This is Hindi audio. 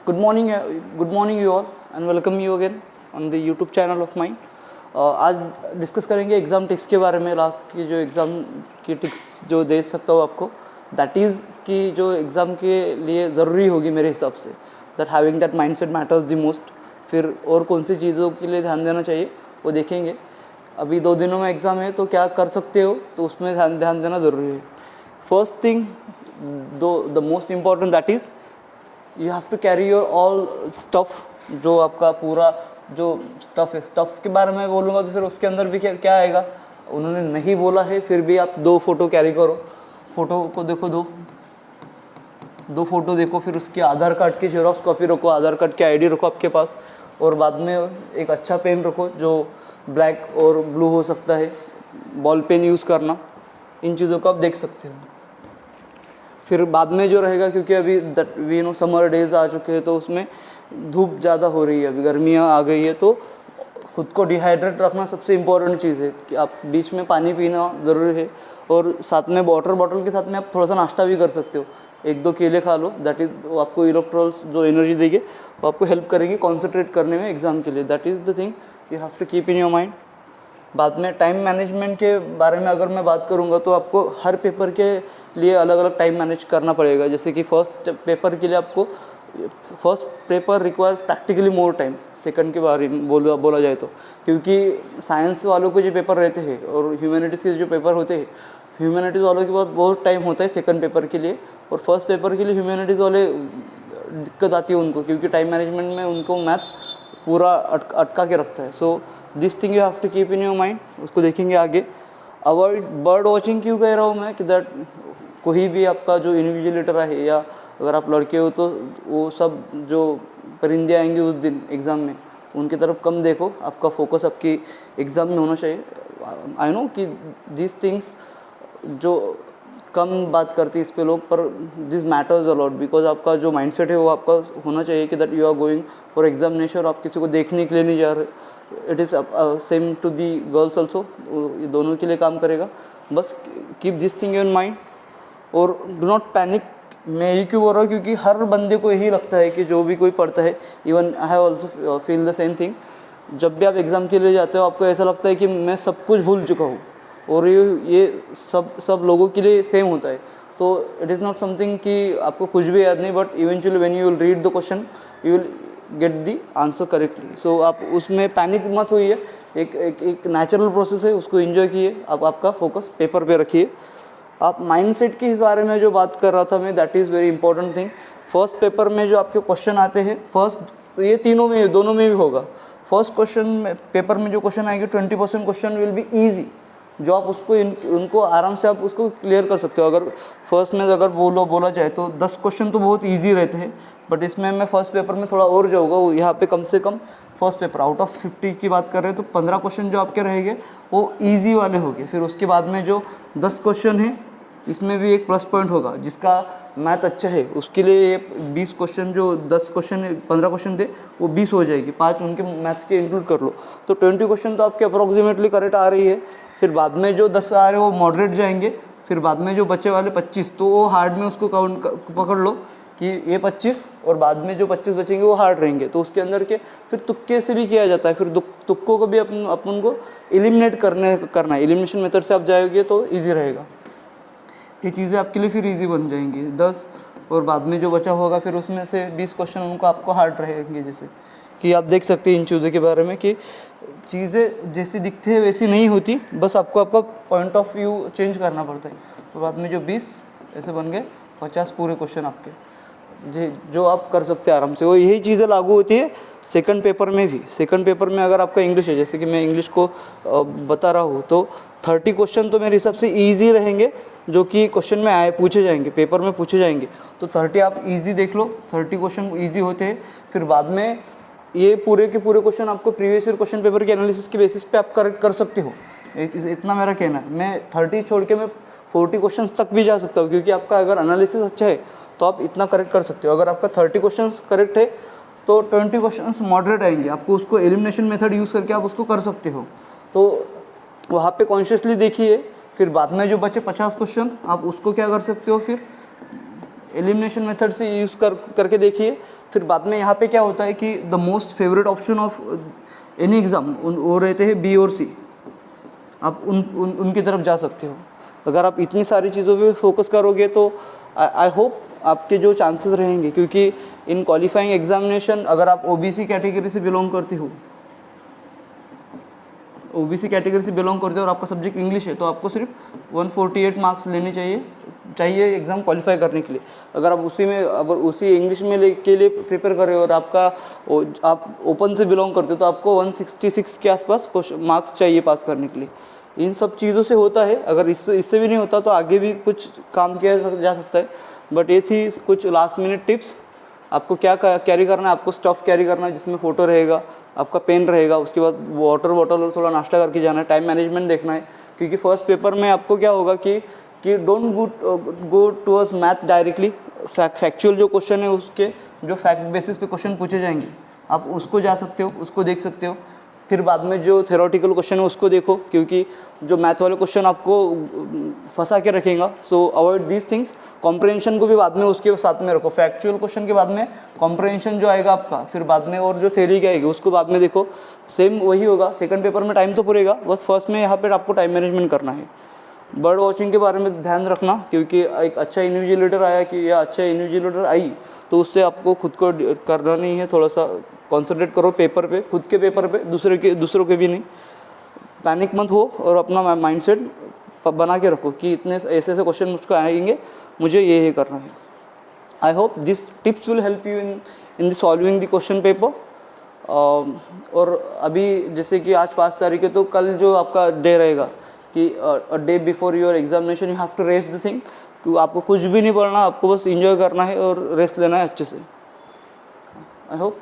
Good morning you all and welcome you again on the YouTube channel of mine. आज डिस्कस करेंगे एग्ज़ाम टिक्स के बारे में। लास्ट की जो एग्ज़ाम की टिक्स जो दे सकता हूँ आपको, दैट इज़ कि जो एग्ज़ाम के लिए ज़रूरी होगी मेरे हिसाब से, that having that mindset matters the most. फिर और कौन सी चीज़ों के लिए ध्यान देना चाहिए वो देखेंगे। अभी 2 दिनों में एग्ज़ाम है तो क्या कर सकते हो, तो उसमें ध्यान देना ज़रूरी है। First thing, the most important, that is you have to carry your all stuff. जो आपका पूरा जो स्टफ़ है, स्टफ़ के बारे में बोलूँगा तो फिर उसके अंदर भी क्या आएगा, उन्होंने नहीं बोला है फिर भी आप 2 फ़ोटो कैरी करो। फ़ोटो को देखो, दो फ़ोटो देखो, फिर उसकी आधार कार्ड की जेरॉक्स कॉपी रखो, आधार कार्ड की आईडी रखो आपके पास, और बाद में एक अच्छा पेन रखो जो ब्लैक और ब्लू हो सकता है, बॉल पेन यूज़ करना। इन चीज़ों को आप देख सकते हो। फिर बाद में जो रहेगा, क्योंकि अभी वी नो समर डेज आ चुके हैं तो उसमें धूप ज़्यादा हो रही है, अभी गर्मियाँ आ गई है, तो खुद को डिहाइड्रेट रखना सबसे इम्पोर्टेंट चीज़ है कि आप बीच में पानी पीना ज़रूरी है। और साथ में वाटर बॉटल के साथ में आप थोड़ा सा नाश्ता भी कर सकते हो, 1-2 केले खा लो। दैट इज़ वो आपको इलेक्ट्रॉल्स जो एनर्जी देंगे वो आपको हेल्प करेंगे कॉन्सेंट्रेट करने में एग्ज़ाम के लिए। That is the thing you have to keep in your mind. बाद में टाइम मैनेजमेंट के बारे में अगर मैं बात करूँगा तो आपको हर पेपर के लिए अलग अलग टाइम मैनेज करना पड़ेगा। जैसे कि फर्स्ट पेपर के लिए आपको first paper requires practically more time, second के बारे में बोला जाए तो, क्योंकि साइंस वालों के जो पेपर रहते हैं और ह्यूमैनिटीज़ के जो पेपर होते हैं, ह्यूमैनिटीज़ वालों के पास बहुत टाइम होता है सेकंड पेपर के लिए, और फर्स्ट पेपर के लिए ह्यूमैनिटीज़ वाले दिक्कत आती है उनको, क्योंकि टाइम मैनेजमेंट में उनको मैथ पूरा अटका के रखता है। So this thing you have to keep in your mind. उसको देखेंगे आगे। अवॉइड बर्ड वॉचिंग क्यों कह रहा हूँ मैं, कि दैट कोई भी आपका जो इन्विजिलेटर है, या अगर आप लड़के हो तो वो सब जो परिंदे आएंगे उस दिन एग्ज़ाम में, उनकी तरफ कम देखो। आपका फोकस आपकी एग्ज़ाम में होना चाहिए। आई नो कि दिस थिंग्स जो कम बात करती है इस पे लोग, पर दिस मैटर्स अलॉट, बिकॉज आपका जो माइंडसेट है वो आपका होना चाहिए कि that you are going for examination, और आप किसी को देखने के लिए नहीं जा रहे। It is same to the girls also, ये दोनों के लिए काम करेगा। बस keep this thing in mind और डू नॉट पैनिक। मैं यही क्यों बोल रहा हूँ, क्योंकि हर बंदे को यही लगता है कि जो भी कोई पढ़ता है, even I have also feel the same thing. जब भी आप एग्ज़ाम के लिए जाते हो आपको ऐसा लगता है कि मैं सब कुछ भूल चुका हूँ, और ये सब लोगों के लिए सेम होता है। तो इट इज़ नॉट समथिंग कि आपको कुछ भी याद नहीं, but eventually when you will read the question you will get the answer correctly. So आप उसमें पैनिक मत होइए, एक नेचुरल प्रोसेस है, उसको एंजॉय कीजिए। आप आपका फोकस पेपर पे रखिए। आप माइंडसेट के इस बारे में जो बात कर रहा था मैं, that is very important thing. First paper में जो आपके क्वेश्चन आते हैं, फर्स्ट ये तीनों में, दोनों में भी होगा। फर्स्ट क्वेश्चन में पेपर में जो क्वेश्चन आएंगे 20% क्वेश्चन विल बी ईजी, जो आप उसको उनको आराम से आप उसको क्लियर कर सकते हो। अगर फर्स्ट में अगर बोला जाए तो 10 क्वेश्चन तो बहुत ईजी रहते हैं, बट इसमें मैं फर्स्ट पेपर में थोड़ा और जाऊँगा। यहाँ पे कम से come first paper out of 50 की बात कर रहे हैं तो 15 क्वेश्चन जो आपके रहेंगे वो ईजी वाले होंगे। फिर उसके बाद में जो 10 क्वेश्चन है, इसमें भी एक प्लस पॉइंट होगा। जिसका मैथ अच्छा है उसके लिए ये 20 क्वेश्चन, जो 10 क्वेश्चन 15 क्वेश्चन थे वो 20 हो जाएगी, 5 उनके मैथ्स के इंक्लूड कर लो तो 20 क्वेश्चन तो आपके अप्रोक्सीमेटली करेक्ट आ रही है। फिर बाद में जो 10 आ रहे हैं वो मॉडरेट जाएंगे। फिर बाद में जो बचे वाले 25 तो वो हार्ड में उसको काउंट पकड़ लो कि ये 25, और बाद में जो 25 बचेंगे वो हार्ड रहेंगे। तो उसके अंदर के फिर तुक्के से भी किया जाता है। फिर तुक्कों को भी अपन को एलिमिनेट करना है। एलिमिनेशन मेथड से आप जाओगे तो ईजी रहेगा। ये चीज़ें आपके लिए फिर ईजी बन जाएंगी 10, और बाद में जो बचा होगा फिर उसमें से 20 क्वेश्चन उनको आपको हार्ड रहेंगे। जैसे कि आप देख सकते हैं इन चीज़ों के बारे में कि चीज़ें जैसी दिखती है वैसी नहीं होती, बस आपको आपका पॉइंट ऑफ व्यू चेंज करना पड़ता है। तो बाद में जो 20 ऐसे बन गए 50 पूरे क्वेश्चन आपके, जो आप कर सकते हैं आराम से। वो यही चीज़ें लागू होती है सेकंड पेपर में भी। सेकंड पेपर में अगर आपका इंग्लिश है, जैसे कि मैं इंग्लिश को बता रहा हूँ, तो 30 क्वेश्चन तो मेरे हिसाब से ईजी रहेंगे, जो कि क्वेश्चन में पूछे जाएंगे, पेपर में पूछे जाएंगे। तो 30 आप ईजी देख लो, 30 क्वेश्चन ईजी होते हैं। फिर बाद में ये पूरे के पूरे क्वेश्चन आपको प्रीवियस ईयर क्वेश्चन पेपर के एनालिसिस के बेसिस पे आप करेक्ट कर सकते हो। इतना मेरा कहना है। मैं 30 छोड़ के मैं 40 क्वेश्चन तक भी जा सकता हूँ, क्योंकि आपका अगर एनालिसिस अच्छा है तो आप इतना करेक्ट कर सकते हो। अगर आपका 30 क्वेश्चन करेक्ट है तो 20 क्वेश्चन मॉडरेट आएंगे, आपको उसको एलिमिनेशन मेथड यूज़ करके आप उसको कर सकते हो। तो वहाँ पे कॉन्शियसली देखिए। फिर बाद में जो बचे 50 क्वेश्चन आप उसको क्या कर सकते हो, फिर एलिमिनेशन मेथड से यूज़ करके देखिए। फिर बाद में यहाँ पे क्या होता है कि the most favourite option of any exam वो रहते हैं बी और सी, आप उनकी तरफ जा सकते हो। अगर आप इतनी सारी चीज़ों पे फोकस करोगे तो आई होप आपके जो चांसेस रहेंगे, क्योंकि इन क्वालिफाइंग एग्जामिनेशन अगर आप ओबीसी कैटेगरी से बिलोंग करते हो, ओबीसी कैटेगरी से बिलोंग करते हो और आपका सब्जेक्ट इंग्लिश है, तो आपको सिर्फ 148 मार्क्स लेने चाहिए एग्ज़ाम क्वालिफाई करने के लिए। अगर आप उसी इंग्लिश में के लिए प्रिपेयर कर रहे हो और आप ओपन से बिलोंग करते हो तो आपको 166 के आसपास मार्क्स चाहिए पास करने के लिए। इन सब चीज़ों से होता है, अगर इससे भी नहीं होता तो आगे भी कुछ काम किया जा सकता है। बट ये थी कुछ लास्ट मिनट टिप्स। आपको क्या कैरी करना है, आपको स्टफ़ कैरी करना है जिसमें फ़ोटो रहेगा, आपका पेन रहेगा, उसके बाद वाटर बॉटल और थोड़ा नाश्ता करके जाना है, टाइम मैनेजमेंट देखना है। क्योंकि फर्स्ट पेपर में आपको क्या होगा कि don't go towards math directly. Factual जो क्वेश्चन है उसके जो फैक्ट बेसिस पे क्वेश्चन पूछे जाएंगे, आप उसको जा सकते हो, उसको देख सकते हो। फिर बाद में जो थ्योरेटिकल क्वेश्चन है उसको देखो, क्योंकि जो मैथ वाले क्वेश्चन आपको फंसा के रखेगा। सो अवॉइड दीज थिंग्स। कॉम्प्रहेंशन को भी बाद में उसके साथ में रखो। फैक्चुअल क्वेश्चन के बाद में कॉम्प्रहेंशन जो आएगा आपका, फिर बाद में और जो थ्योरी की आएगी उसको बाद में देखो। सेम वही होगा, सेकंड पेपर में टाइम तो पूरेगा, बस फर्स्ट में यहाँ पर आपको टाइम मैनेजमेंट करना है। बर्ड वॉचिंग के बारे में ध्यान रखना, क्योंकि एक अच्छा इन्विजिलेटर आया कि या अच्छा इन्विजिलेटर आई तो उससे आपको खुद को करना नहीं है, थोड़ा सा कॉन्सेंट्रेट करो पेपर पे, खुद के पेपर पे, दूसरों के भी नहीं। पैनिक मत हो और अपना माइंडसेट बना के रखो कि इतने ऐसे क्वेश्चन मुझको आएंगे, मुझे ये करना है। I hope this tips will help you in solving the question paper. और अभी जैसे कि आज 5 तारीख है, तो कल जो आपका डे रहेगा कि a day before your examination you have to rest the thing, कि आपको कुछ भी नहीं पढ़ना, आपको बस इंजॉय करना है और रेस्ट लेना है अच्छे से। I hope.